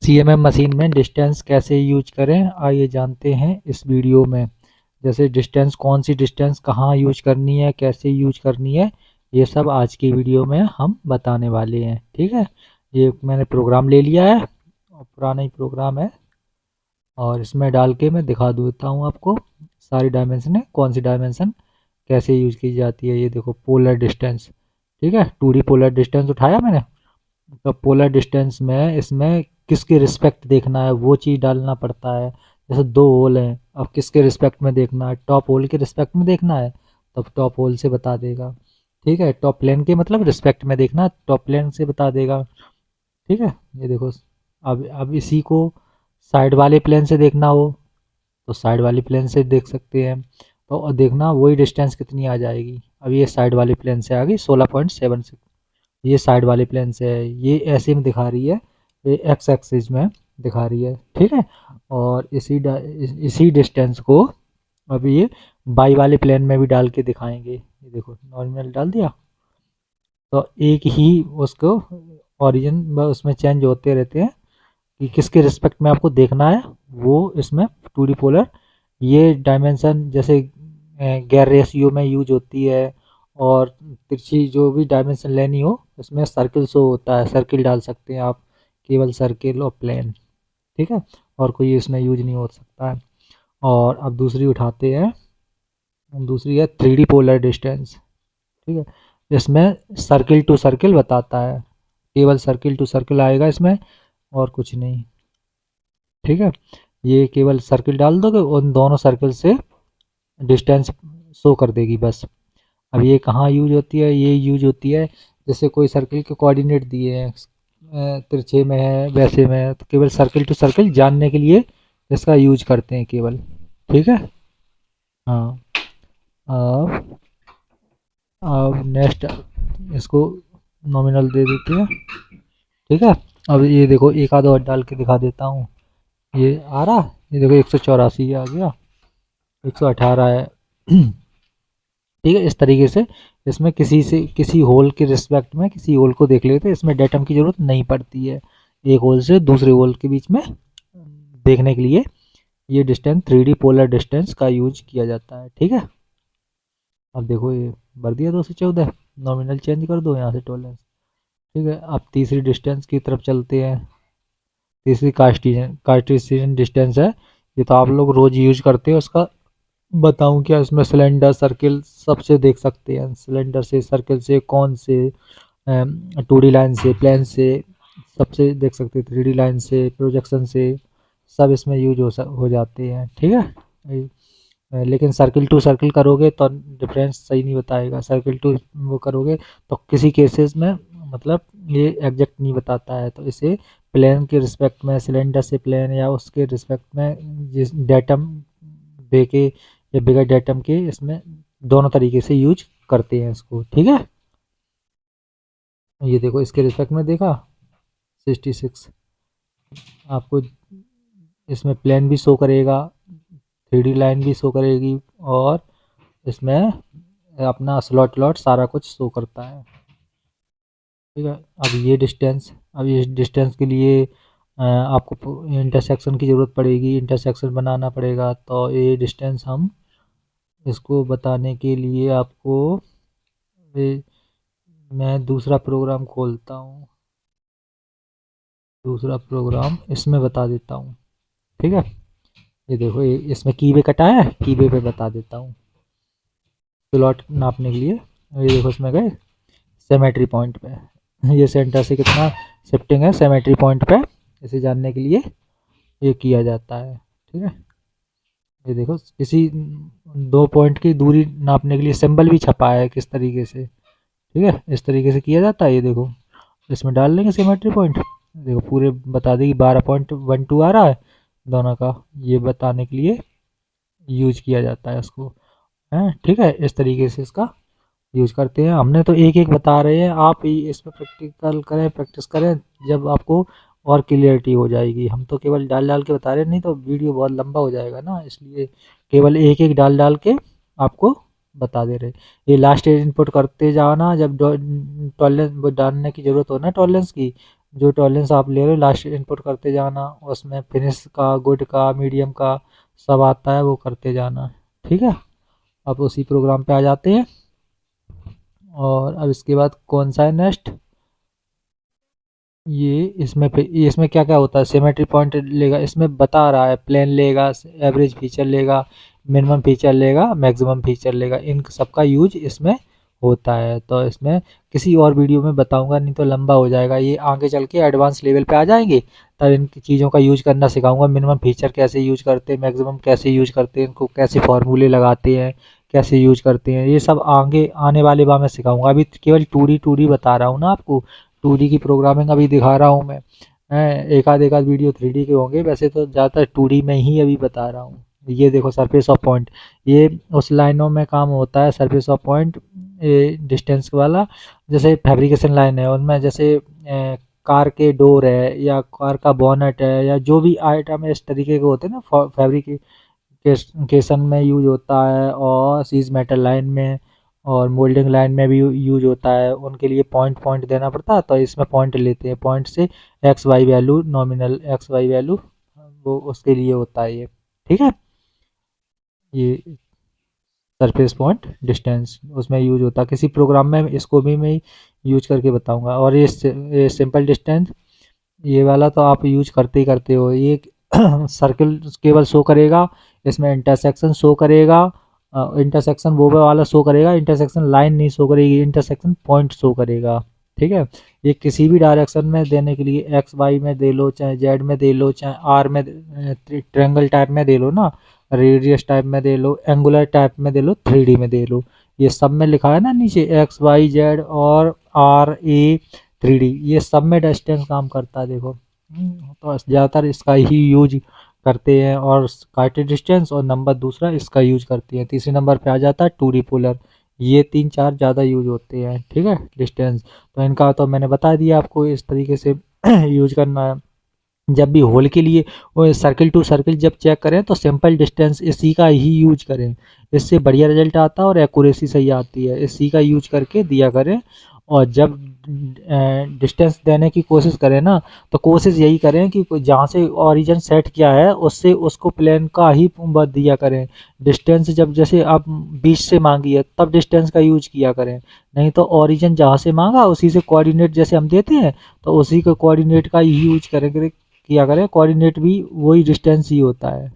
CMM machine में distance कैसे use करें, आइए जानते हैं इस वीडियो में। जैसे डिस्टेंस, कौन सी डिस्टेंस कहाँ यूज करनी है, कैसे यूज करनी है, ये सब आज की वीडियो में हम बताने वाले हैं। ठीक है, ये मैंने प्रोग्राम ले लिया है और पुराना ही प्रोग्राम है और इसमें डाल के मैं दिखा देता हूँ आपको सारी डायमेंशन है, कौन सी डायमेंशन कैसे यूज की जाती है। ये देखो पोलर डिस्टेंस, ठीक है, 2D पोलर डिस्टेंस उठाया मैंने। तो पोलर डिस्टेंस में इसमें किसके रिस्पेक्ट देखना है वो चीज़ डालना पड़ता है। जैसे दो होल हैं, अब किसके रिस्पेक्ट में देखना है, टॉप होल के रिस्पेक्ट में देखना है तब टॉप होल से बता देगा। ठीक है, टॉप प्लेन के मतलब रिस्पेक्ट में देखना, टॉप प्लेन से बता देगा। ठीक है, ये देखो, अब इसी को साइड वाले प्लेन से देखना हो तो साइड वाली प्लेन से देख सकते हैं। तो देखना वही डिस्टेंस कितनी आ जाएगी। अब ये साइड वाले प्लेन से आ गई 16.76, ये साइड वाले प्लेन से है, ये ऐसे में दिखा रही है, ये एक्स एक्सिस में दिखा रही है। ठीक है, और इसी डिस्टेंस को अब ये बाई वाले प्लेन में भी डाल के दिखाएंगे। ये देखो नॉर्मल डाल दिया तो एक ही उसको ओरिजिन उसमें चेंज होते रहते हैं कि किसके रिस्पेक्ट में आपको देखना है वो इसमें 2D पोलर। ये डायमेंशन जैसे गैर रेशियो में यूज होती है और तिरछी जो भी डायमेंशन लेनी हो इसमें सर्किल शो होता है, सर्किल डाल सकते हैं आप, केवल सर्किल और प्लेन। ठीक है, और कोई इसमें यूज नहीं हो सकता है। और अब दूसरी उठाते हैं, दूसरी है 3D पोलर डिस्टेंस। ठीक है, इसमें सर्किल टू सर्किल बताता है, केवल सर्किल टू सर्किल आएगा इसमें और कुछ नहीं। ठीक है, ये केवल सर्किल डाल दोगे उन दोनों सर्किल से डिस्टेंस शो कर देगी बस। अब ये कहाँ यूज होती है, ये यूज होती है जैसे कोई सर्किल के कोऑर्डिनेट दिए हैं, तिरछे में है वैसे में है, तो केवल सर्किल टू सर्किल जानने के लिए इसका यूज करते हैं केवल। ठीक है, हाँ। अब नेक्स्ट इसको नॉमिनल दे देते हैं। ठीक है, अब ये देखो एक आधा और डाल के दिखा देता हूँ, ये आ रहा, ये देखो 184 आ गया, 118 है। ठीक है, इस तरीके से इसमें किसी होल के रिस्पेक्ट में किसी होल को देख लेते हैं, इसमें डेटम की ज़रूरत नहीं पड़ती है। एक होल से दूसरे होल के बीच में देखने के लिए ये डिस्टेंस 3D पोलर डिस्टेंस का यूज किया जाता है। ठीक है, अब देखो ये भर दिया 214, नॉमिनल चेंज कर दो यहाँ से टॉलरेंस। ठीक है, अब तीसरी डिस्टेंस की तरफ चलते हैं। तीसरी कार्टेशियन डिस्टेंस है, ये तो आप लोग रोज यूज करते हो, उसका बताऊं क्या। इसमें सिलेंडर सर्किल सबसे देख सकते हैं, सिलेंडर से सर्किल से कौन से 2D लाइन से प्लेन से सबसे देख सकते हैं, 3D लाइन से प्रोजेक्शन से सब इसमें यूज हो जाते हैं। ठीक है, लेकिन सर्किल टू सर्किल करोगे तो डिफरेंस सही नहीं बताएगा, सर्किल टू वो करोगे तो किसी केसेस में मतलब ये एग्जैक्ट नहीं बताता है। तो इसे प्लेन के रिस्पेक्ट में, सिलेंडर से प्लेन या उसके रिस्पेक्ट में जिस डेटम दे के या बिगर डेटम के, इसमें दोनों तरीके से यूज करते हैं इसको। ठीक है, ये देखो इसके रिस्पेक्ट में देखा 66, आपको इसमें प्लेन भी शो करेगा, 3D लाइन भी शो करेगी और इसमें अपना स्लॉट लॉट सारा कुछ शो करता है। ठीक है, अब ये डिस्टेंस के लिए आपको इंटरसेक्शन की ज़रूरत पड़ेगी, इंटरसेक्शन बनाना पड़ेगा। तो ये डिस्टेंस हम इसको बताने के लिए आपको मैं दूसरा प्रोग्राम खोलता हूँ, दूसरा प्रोग्राम इसमें बता देता हूँ। ठीक है, ये देखो इसमें कीबे कटा है, कीबे पे बता देता हूँ स्लॉट नापने के लिए। ये देखो इसमें गए सेमेट्री पॉइंट पे, ये सेंटर से कितना शिफ्टिंग है सेमेट्री पॉइंट पे, इसे जानने के लिए ये किया जाता है। ठीक है, ये देखो किसी दो पॉइंट की दूरी नापने के लिए सिंबल भी छपा है किस तरीके से। ठीक है, इस तरीके से किया जाता है। ये देखो इसमें डाल लेंगे सिमेट्री पॉइंट, देखो पूरे बता देगी 12.12 आ रहा है दोनों का, ये बताने के लिए यूज किया जाता है इसको है। ठीक है, इस तरीके से इसका यूज करते हैं। हमने तो एक एक बता रहे हैं, आप ही इसमें प्रैक्टिकल करें, प्रैक्टिस करें, जब आपको और क्लियरिटी हो जाएगी। हम तो केवल डाल डाल के बता रहे हैं, नहीं तो वीडियो बहुत लंबा हो जाएगा ना, इसलिए केवल एक एक डाल डाल के आपको बता दे रहे। ये लास्ट इनपुट करते जाना, जब टॉलरेंस डालने की ज़रूरत हो ना टॉलरेंस की, जो टॉलरेंस आप ले रहे हो लास्ट इनपुट करते जाना, उसमें फिनिश का, गुड का, मीडियम का सब आता है, वो करते जाना। ठीक है, अब उसी प्रोग्राम पे आ जाते हैं। और अब इसके बाद कौन सा है नेक्स्ट, ये इसमें क्या क्या होता है, सिमेट्री पॉइंट लेगा, इसमें बता रहा है प्लेन लेगा, एवरेज फीचर लेगा, मिनिमम फीचर लेगा, मैक्सिमम फीचर लेगा, इन सबका यूज इसमें होता है। तो इसमें किसी और वीडियो में बताऊंगा, नहीं तो लंबा हो जाएगा, ये आगे चल के एडवांस लेवल पे आ जाएंगे तब इन चीज़ों का यूज करना सिखाऊंगा। मिनिमम फीचर कैसे यूज करते हैं, मैक्सिमम कैसे यूज करते हैं, इनको कैसे फॉर्मूले लगाते हैं, कैसे यूज करते हैं, ये सब आगे आने वाले बार मैं सिखाऊंगा। अभी केवल टू डी बता रहा हूँ ना आपको, 2D की प्रोग्रामिंग अभी दिखा रहा हूँ मैं। एक आध वीडियो 3D के होंगे, वैसे तो ज़्यादातर 2D में ही अभी बता रहा हूँ। ये देखो सरफेस ऑफ पॉइंट, ये उस लाइनों में काम होता है सरफेस ऑफ पॉइंट, डिस्टेंस वाला। जैसे फैब्रिकेशन लाइन है उनमें, जैसे कार के डोर है या कार का बोनट है या जो भी आइटम है इस तरीके के होते हैं ना, फैब्रिकेशन में यूज होता है, और सीज मेटल लाइन में और मोल्डिंग लाइन में भी यूज होता है। उनके लिए पॉइंट पॉइंट देना पड़ता है, तो इसमें पॉइंट लेते हैं, पॉइंट से X Y value, nominal X Y value, वो उसके लिए होता है ये। ठीक है, ये सरफेस पॉइंट डिस्टेंस उसमें यूज होता है किसी प्रोग्राम में, इसको भी मैं यूज करके बताऊंगा। और ये सिंपल डिस्टेंस, ये वाला तो आप यूज करते ही करते हो, ये सर्किल केवल शो करेगा, इसमें इंटरसेक्शन शो करेगा, इंटरसेक्शन वो वाला शो करेगा, इंटरसेक्शन लाइन नहीं शो करेगी, इंटरसेक्शन पॉइंट शो करेगा। ठीक है, ये किसी भी डायरेक्शन में देने के लिए, एक्स वाई में दे लो, चाहे जेड में दे लो, चाहे आर में, ट्रायंगल टाइप में दे लो ना, रेडियस टाइप में दे लो, एंगुलर टाइप में दे लो, 3D में दे लो, ये सब में लिखा है ना नीचे एक्स वाई जेड और आर ए 3D, ये सब में डिस्टेंस काम करता है देखो। तो ज़्यादातर इसका ही यूज करते हैं। और कार्टेज डिस्टेंस और नंबर दूसरा इसका यूज करती है। तीसरे नंबर पे आ जाता है 2D पोलर, ये 3 4 ज़्यादा यूज होते हैं। ठीक है, डिस्टेंस तो इनका तो मैंने बता दिया आपको, इस तरीके से यूज करना है। जब भी होल के लिए वो सर्किल टू सर्किल जब चेक करें तो सिंपल डिस्टेंस इसी का ही यूज करें, इससे बढ़िया रिजल्ट आता है और एक्यूरेसी सही आती है, इसी का यूज करके दिया करें। और जब डिस्टेंस देने की कोशिश करें ना, तो कोशिश यही करें कि जहाँ से ओरिजिन सेट किया है उससे उसको प्लेन का ही दिया करें। डिस्टेंस जब जैसे आप 20 से मांगी है तब डिस्टेंस का यूज किया करें, नहीं तो ओरिजिन जहाँ से मांगा उसी से कोऑर्डिनेट जैसे हम देते हैं तो उसी के कोऑर्डिनेट का ही यूज करें, किया करें। कोऑर्डिनेट भी वही डिस्टेंस ही होता है।